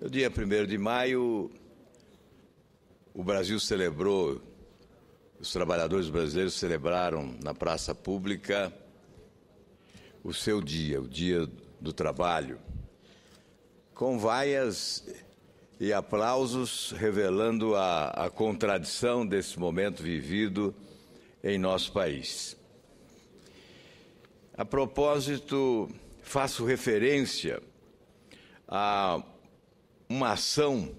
No dia 1º de maio, o Brasil celebrou, os trabalhadores brasileiros celebraram na praça pública o seu dia, o Dia do Trabalho, com vaias e aplausos revelando a contradição desse momento vivido em nosso país. A propósito, faço referência a uma ação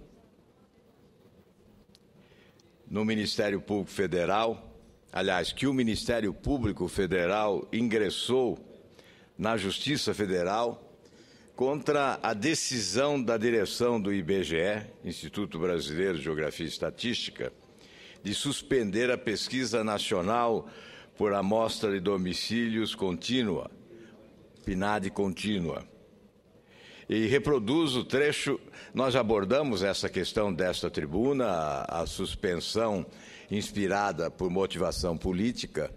no Ministério Público Federal, aliás, que o Ministério Público Federal ingressou na Justiça Federal contra a decisão da direção do IBGE, Instituto Brasileiro de Geografia e Estatística, de suspender a pesquisa nacional por amostra de domicílios contínua, PNAD contínua. E reproduz o trecho, nós abordamos essa questão desta tribuna, a suspensão inspirada por motivação política,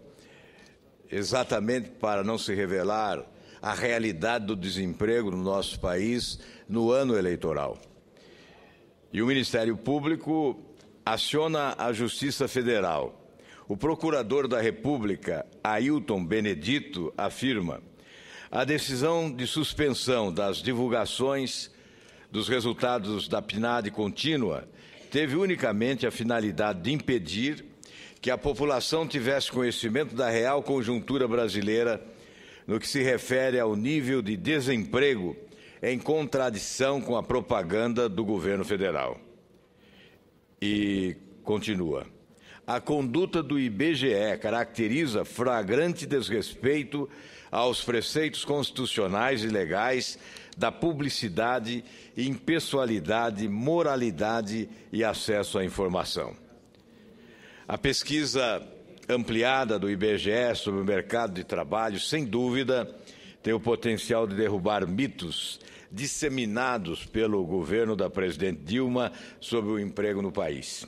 exatamente para não se revelar a realidade do desemprego no nosso país no ano eleitoral. E o Ministério Público aciona a Justiça Federal. O Procurador da República, Ailton Benedito, afirma: a decisão de suspensão das divulgações dos resultados da PNAD contínua teve unicamente a finalidade de impedir que a população tivesse conhecimento da real conjuntura brasileira no que se refere ao nível de desemprego, em contradição com a propaganda do governo federal. E continua: a conduta do IBGE caracteriza flagrante desrespeito aos preceitos constitucionais e legais da publicidade, impessoalidade, moralidade e acesso à informação. A pesquisa ampliada do IBGE sobre o mercado de trabalho, sem dúvida, tem o potencial de derrubar mitos disseminados pelo governo da presidente Dilma sobre o emprego no país.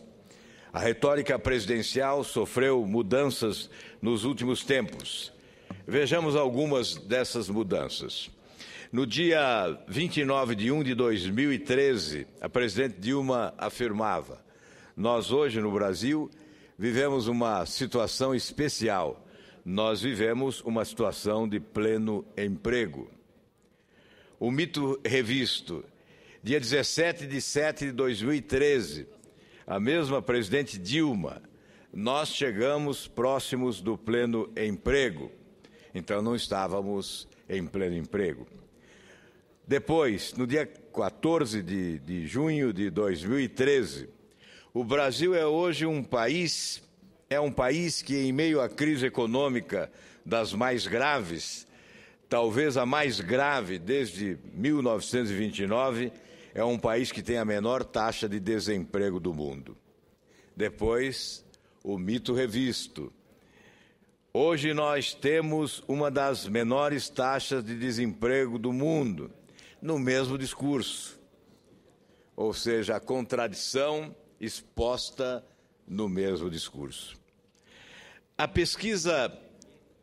A retórica presidencial sofreu mudanças nos últimos tempos. Vejamos algumas dessas mudanças. No dia 29 de 1 de 2013, a presidente Dilma afirmava: nós hoje no Brasil vivemos uma situação especial. Nós vivemos uma situação de pleno emprego. O mito revisto. Dia 17 de 7 de 2013, a mesma presidente Dilma: nós chegamos próximos do pleno emprego. Então, não estávamos em pleno emprego. Depois, no dia 14 de junho de 2013, o Brasil é hoje um país que, em meio à crise econômica das mais graves, talvez a mais grave desde 1929, é um país que tem a menor taxa de desemprego do mundo. Depois, o mito revisto. Hoje nós temos uma das menores taxas de desemprego do mundo, no mesmo discurso. Ou seja, a contradição exposta no mesmo discurso. A pesquisa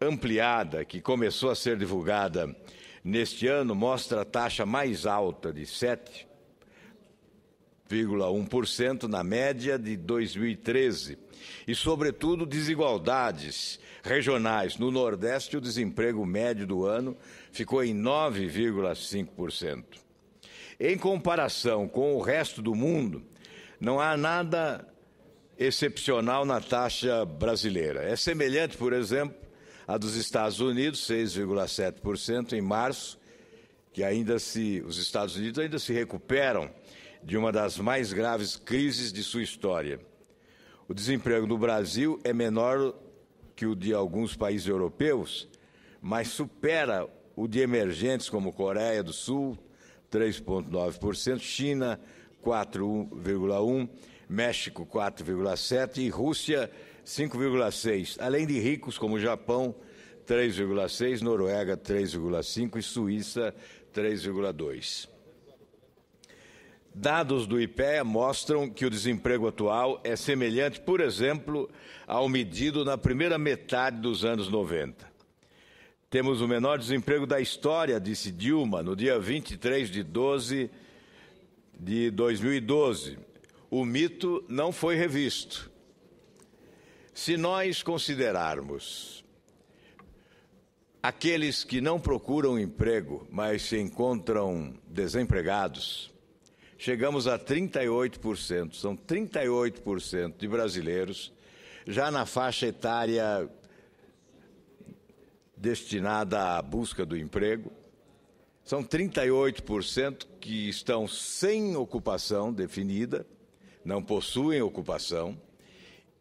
ampliada, que começou a ser divulgada neste ano, mostra a taxa mais alta de 7,1% na média de 2013 e, sobretudo, desigualdades regionais. No Nordeste, o desemprego médio do ano ficou em 9,5%. Em comparação com o resto do mundo, não há nada excepcional na taxa brasileira. É semelhante, por exemplo, à dos Estados Unidos, 6,7% em março, que os Estados Unidos ainda se recuperam de uma das mais graves crises de sua história. O desemprego no Brasil é menor que o de alguns países europeus, mas supera o de emergentes como Coreia do Sul, 3,9%, China, 4,1%, México, 4,7% e Rússia, 5,6%, além de ricos como Japão, 3,6%, Noruega, 3,5% e Suíça, 3,2%. Dados do IPEA mostram que o desemprego atual é semelhante, por exemplo, ao medido na primeira metade dos anos 90. Temos o menor desemprego da história, disse Dilma, no dia 23 de 12 de 2012. O mito não foi revisto. Se nós considerarmos aqueles que não procuram emprego, mas se encontram desempregados, chegamos a 38%. São 38% de brasileiros já na faixa etária destinada à busca do emprego. São 38% que estão sem ocupação definida, não possuem ocupação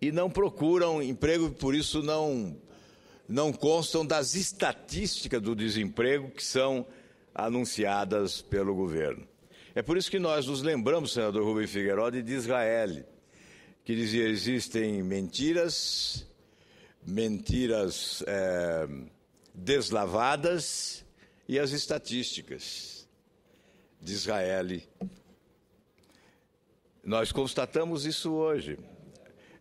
e não procuram emprego, por isso não constam das estatísticas do desemprego que são anunciadas pelo governo. É por isso que nós nos lembramos, senador Rubem Figueiredo, de Israel, que dizia: existem mentiras deslavadas e as estatísticas de Israel. Nós constatamos isso hoje.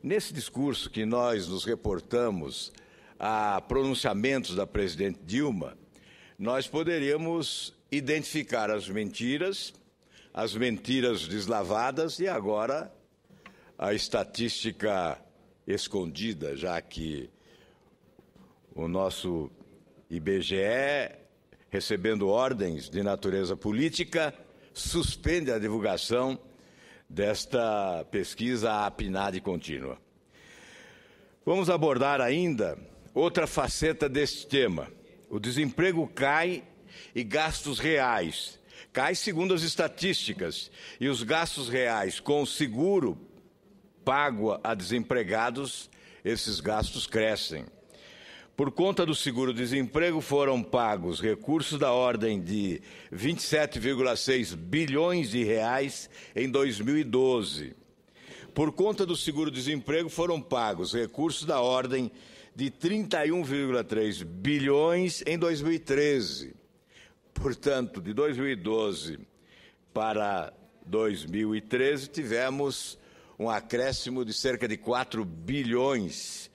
Nesse discurso que nós nos reportamos a pronunciamentos da presidente Dilma, nós poderíamos identificar as mentiras deslavadas e agora a estatística escondida, já que o nosso IBGE, recebendo ordens de natureza política, suspende a divulgação desta pesquisa APNAD contínua. Vamos abordar ainda outra faceta deste tema. O desemprego cai e gastos reais. Cai segundo as estatísticas, e os gastos reais com o seguro pago a desempregados, esses gastos crescem. Por conta do seguro-desemprego foram pagos recursos da ordem de 27,6 bilhões de reais em 2012. Por conta do seguro-desemprego foram pagos recursos da ordem de 31,3 bilhões em 2013. Portanto, de 2012 para 2013 tivemos um acréscimo de cerca de 4 bilhões.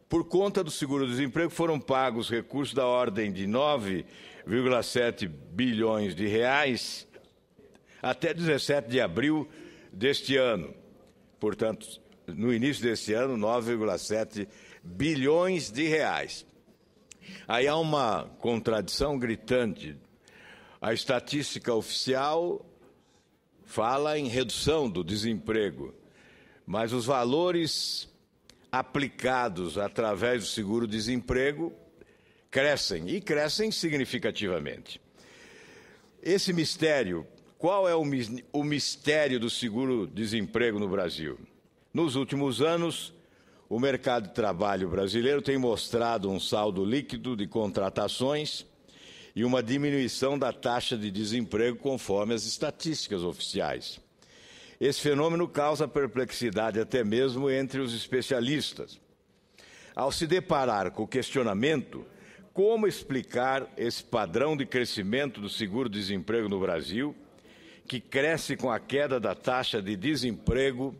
Por conta do seguro-desemprego foram pagos recursos da ordem de 9,7 bilhões de reais até 17 de abril deste ano. Portanto, no início deste ano, 9,7 bilhões de reais. Aí há uma contradição gritante. A estatística oficial fala em redução do desemprego, mas os valores aplicados através do seguro-desemprego crescem, e crescem significativamente. Esse mistério, qual é o mistério do seguro-desemprego no Brasil? Nos últimos anos, o mercado de trabalho brasileiro tem mostrado um saldo líquido de contratações e uma diminuição da taxa de desemprego conforme as estatísticas oficiais. Esse fenômeno causa perplexidade até mesmo entre os especialistas. Ao se deparar com o questionamento, como explicar esse padrão de crescimento do seguro-desemprego no Brasil, que cresce com a queda da taxa de desemprego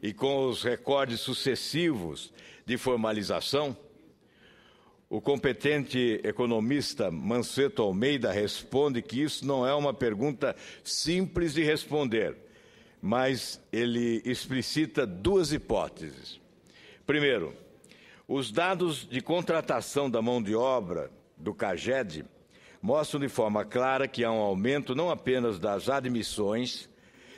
e com os recordes sucessivos de formalização? O competente economista Manceto Almeida responde que isso não é uma pergunta simples de responder, mas ele explicita duas hipóteses. Primeiro, os dados de contratação da mão de obra do CAGED mostram de forma clara que há um aumento não apenas das admissões,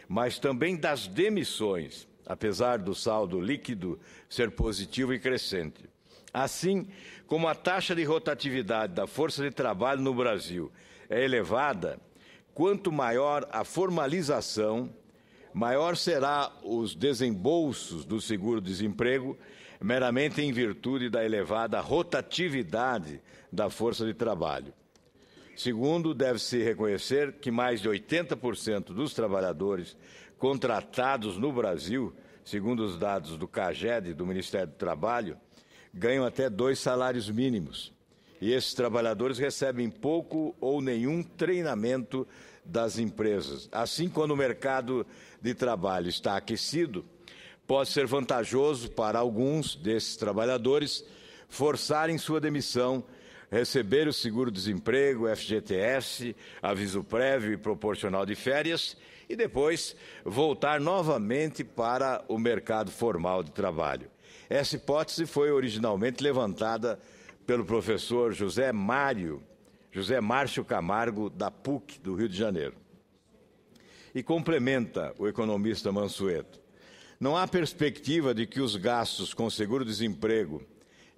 mas também das demissões, apesar do saldo líquido ser positivo e crescente. Assim como a taxa de rotatividade da força de trabalho no Brasil é elevada, quanto maior a formalização, maior será os desembolsos do seguro-desemprego, meramente em virtude da elevada rotatividade da força de trabalho. Segundo, deve-se reconhecer que mais de 80% dos trabalhadores contratados no Brasil, segundo os dados do CAGED, do Ministério do Trabalho, ganham até 2 salários mínimos. E esses trabalhadores recebem pouco ou nenhum treinamento das empresas. Assim, quando o mercado de trabalho está aquecido, pode ser vantajoso para alguns desses trabalhadores forçarem sua demissão, receber o seguro-desemprego, FGTS, aviso prévio e proporcional de férias e depois voltar novamente para o mercado formal de trabalho. Essa hipótese foi originalmente levantada pelo professor José Márcio Camargo, da PUC, do Rio de Janeiro. E complementa o economista Mansueto: não há perspectiva de que os gastos com seguro-desemprego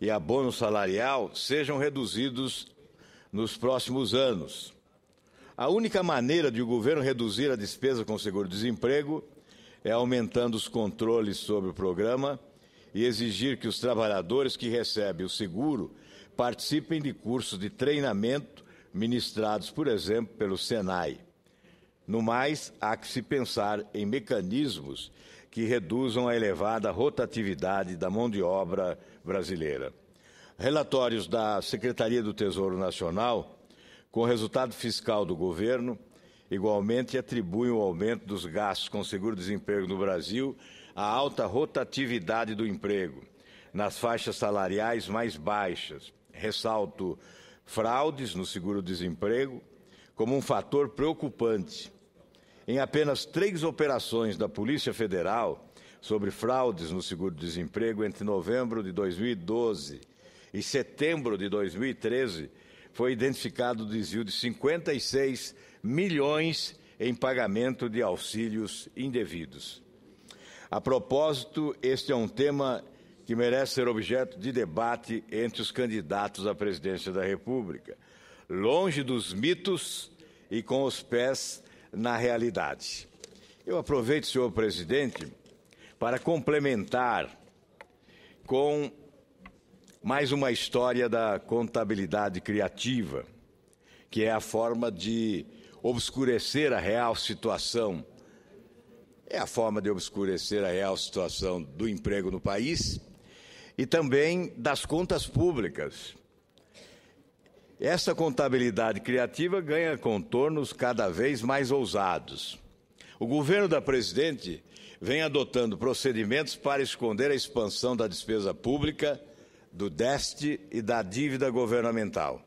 e abono salarial sejam reduzidos nos próximos anos. A única maneira de o governo reduzir a despesa com seguro-desemprego é aumentando os controles sobre o programa e exigir que os trabalhadores que recebem o seguro participem de cursos de treinamento ministrados, por exemplo, pelo Senai. No mais, há que se pensar em mecanismos que reduzam a elevada rotatividade da mão de obra brasileira. Relatórios da Secretaria do Tesouro Nacional, com o resultado fiscal do governo, igualmente atribuem o aumento dos gastos com seguro-desemprego no Brasil à alta rotatividade do emprego, nas faixas salariais mais baixas. Ressalto fraudes no seguro-desemprego como um fator preocupante. Em apenas 3 operações da Polícia Federal sobre fraudes no seguro-desemprego entre novembro de 2012 e setembro de 2013, foi identificado o desvio de 56 milhões em pagamento de auxílios indevidos. A propósito, este é um tema que merece ser objeto de debate entre os candidatos à presidência da República, longe dos mitos e com os pés na realidade. Eu aproveito, senhor presidente, para complementar com mais uma história da contabilidade criativa, que é a forma de obscurecer a real situação. É a forma de obscurecer a real situação do emprego no país e também das contas públicas. Essa contabilidade criativa ganha contornos cada vez mais ousados. O governo da presidente vem adotando procedimentos para esconder a expansão da despesa pública, do déficit e da dívida governamental.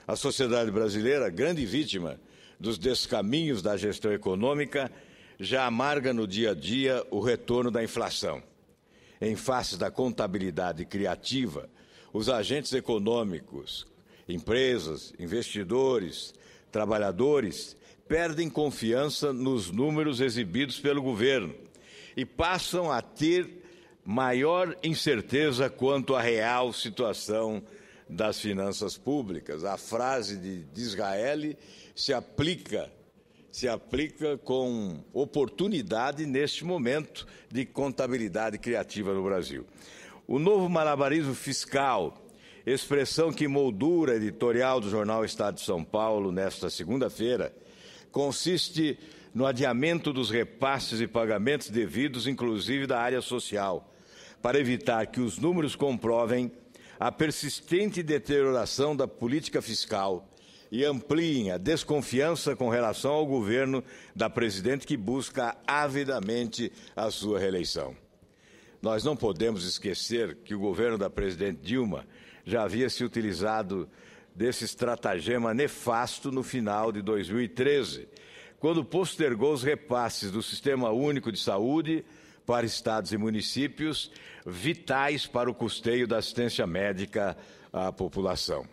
A sociedade brasileira, grande vítima dos descaminhos da gestão econômica, já amarga no dia a dia o retorno da inflação. Em face da contabilidade criativa, os agentes econômicos, empresas, investidores, trabalhadores, perdem confiança nos números exibidos pelo governo e passam a ter maior incerteza quanto à real situação das finanças públicas. A frase de Disraeli se aplica com oportunidade neste momento de contabilidade criativa no Brasil. O novo malabarismo fiscal, expressão que moldura editorial do jornal Estado de São Paulo nesta segunda-feira, consiste no adiamento dos repasses e pagamentos devidos, inclusive da área social, para evitar que os números comprovem a persistente deterioração da política fiscal e ampliem a desconfiança com relação ao governo da presidente que busca avidamente a sua reeleição. Nós não podemos esquecer que o governo da presidente Dilma já havia se utilizado desse estratagema nefasto no final de 2013, quando postergou os repasses do Sistema Único de Saúde para estados e municípios, vitais para o custeio da assistência médica à população.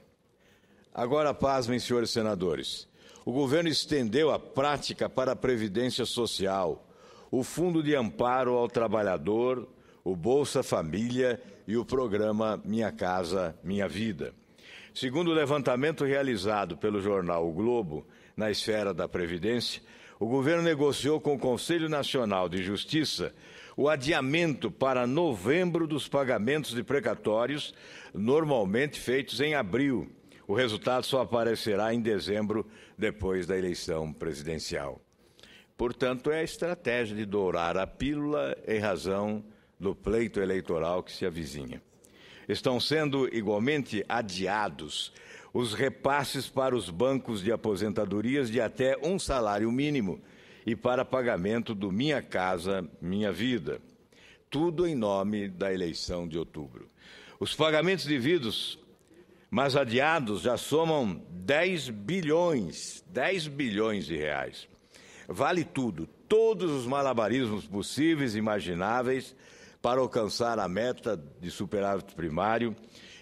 Agora, pasmem, senhores senadores, o governo estendeu a prática para a Previdência Social, o Fundo de Amparo ao Trabalhador, o Bolsa Família e o programa Minha Casa, Minha Vida. Segundo o levantamento realizado pelo jornal O Globo, na esfera da Previdência, o governo negociou com o Conselho Nacional de Justiça o adiamento para novembro dos pagamentos de precatórios, normalmente feitos em abril. O resultado só aparecerá em dezembro, depois da eleição presidencial. Portanto, é a estratégia de dourar a pílula em razão do pleito eleitoral que se avizinha. Estão sendo igualmente adiados os repasses para os bancos de aposentadorias de até um salário mínimo e para pagamento do Minha Casa, Minha Vida. Tudo em nome da eleição de outubro. Os pagamentos devidos mas adiados já somam 10 bilhões de reais. Vale tudo, todos os malabarismos possíveis e imagináveis para alcançar a meta de superávit primário,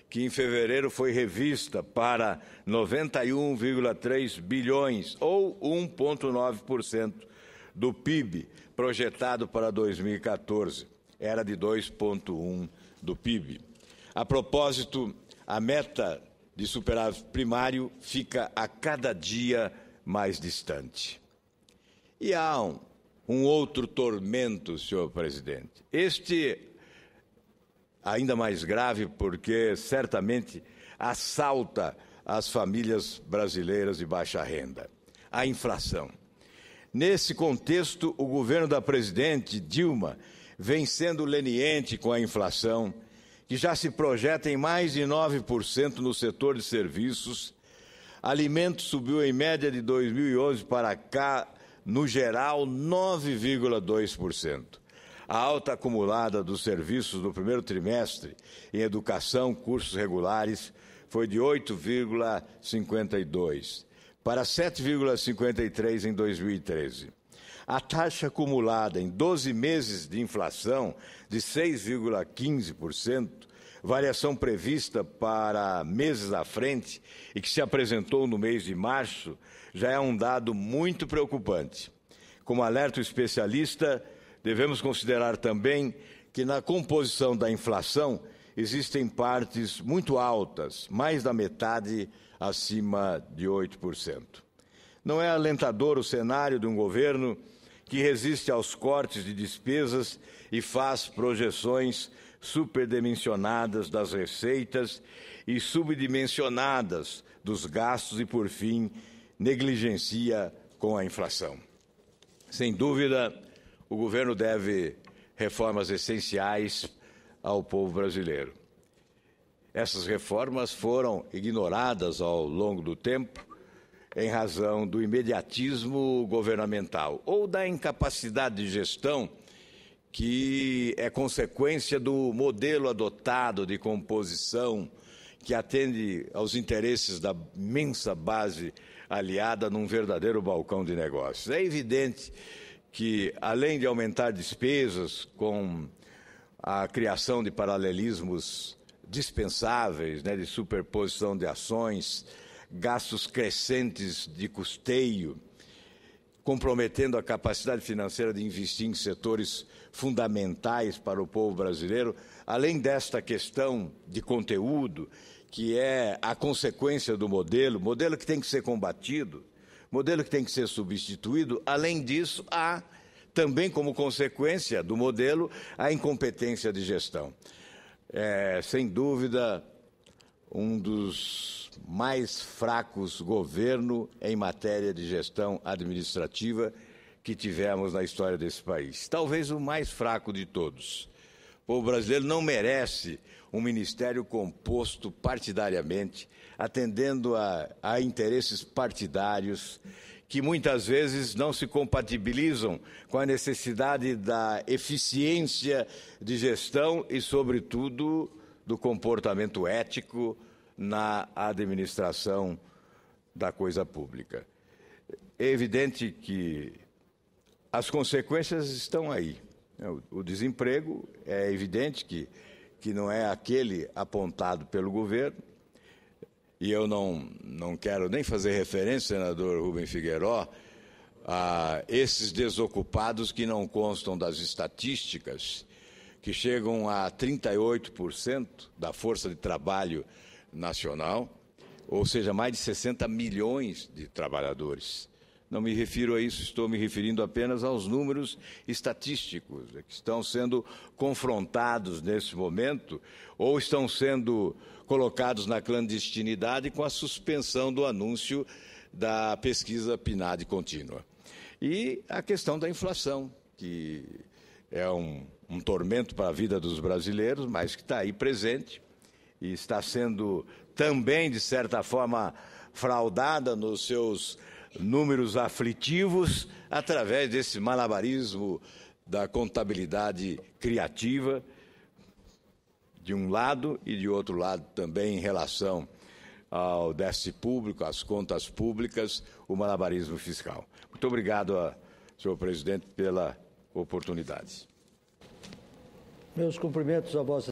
que em fevereiro foi revista para 91,3 bilhões, ou 1,9% do PIB, projetado para 2014. Era de 2,1% do PIB. A propósito, a meta de superávit primário fica a cada dia mais distante. E há um outro tormento, senhor presidente. Este ainda mais grave porque certamente assalta as famílias brasileiras de baixa renda. A inflação. Nesse contexto, o governo da presidente Dilma vem sendo leniente com a inflação, que já se projeta em mais de 9% no setor de serviços. Alimentos subiu em média de 2011 para cá, no geral, 9,2%. A alta acumulada dos serviços no primeiro trimestre em educação, cursos regulares, foi de 8,52% para 7,53% em 2013. A taxa acumulada em 12 meses de inflação de 6,15%, variação prevista para meses à frente e que se apresentou no mês de março, já é um dado muito preocupante. Como alerta o especialista, devemos considerar também que na composição da inflação existem partes muito altas, mais da metade acima de 8%. Não é alentador o cenário de um governo que resiste aos cortes de despesas e faz projeções superdimensionadas das receitas e subdimensionadas dos gastos e, por fim, negligencia com a inflação. Sem dúvida, o governo deve reformas essenciais ao povo brasileiro. Essas reformas foram ignoradas ao longo do tempo em razão do imediatismo governamental ou da incapacidade de gestão que é consequência do modelo adotado de composição que atende aos interesses da imensa base aliada num verdadeiro balcão de negócios. É evidente que, além de aumentar despesas com a criação de paralelismos dispensáveis, de superposição de ações, gastos crescentes de custeio, comprometendo a capacidade financeira de investir em setores fundamentais para o povo brasileiro, além desta questão de conteúdo, que é a consequência do modelo que tem que ser combatido, modelo que tem que ser substituído. Além disso, há também como consequência do modelo a incompetência de gestão. Sem dúvida, um dos mais fracos governos em matéria de gestão administrativa que tivemos na história desse país. Talvez o mais fraco de todos. O povo brasileiro não merece um ministério composto partidariamente, atendendo a interesses partidários que muitas vezes não se compatibilizam com a necessidade da eficiência de gestão e, sobretudo, do comportamento ético na administração da coisa pública. É evidente que as consequências estão aí. O desemprego é evidente que não é aquele apontado pelo governo, e eu não quero nem fazer referência, senador Rubem Figueiredo, a esses desocupados que não constam das estatísticas, que chegam a 38% da força de trabalho nacional, ou seja, mais de 60 milhões de trabalhadores. Não me refiro a isso, estou me referindo apenas aos números estatísticos que estão sendo confrontados nesse momento ou estão sendo colocados na clandestinidade com a suspensão do anúncio da pesquisa PNAD contínua. E a questão da inflação, que é um tormento para a vida dos brasileiros, mas que está aí presente e está sendo também, de certa forma, fraudada nos seus números aflitivos através desse malabarismo da contabilidade criativa, de um lado, e de outro lado também em relação ao déficit público, às contas públicas, o malabarismo fiscal. Muito obrigado, senhor presidente, pela oportunidade. Meus cumprimentos a Vossa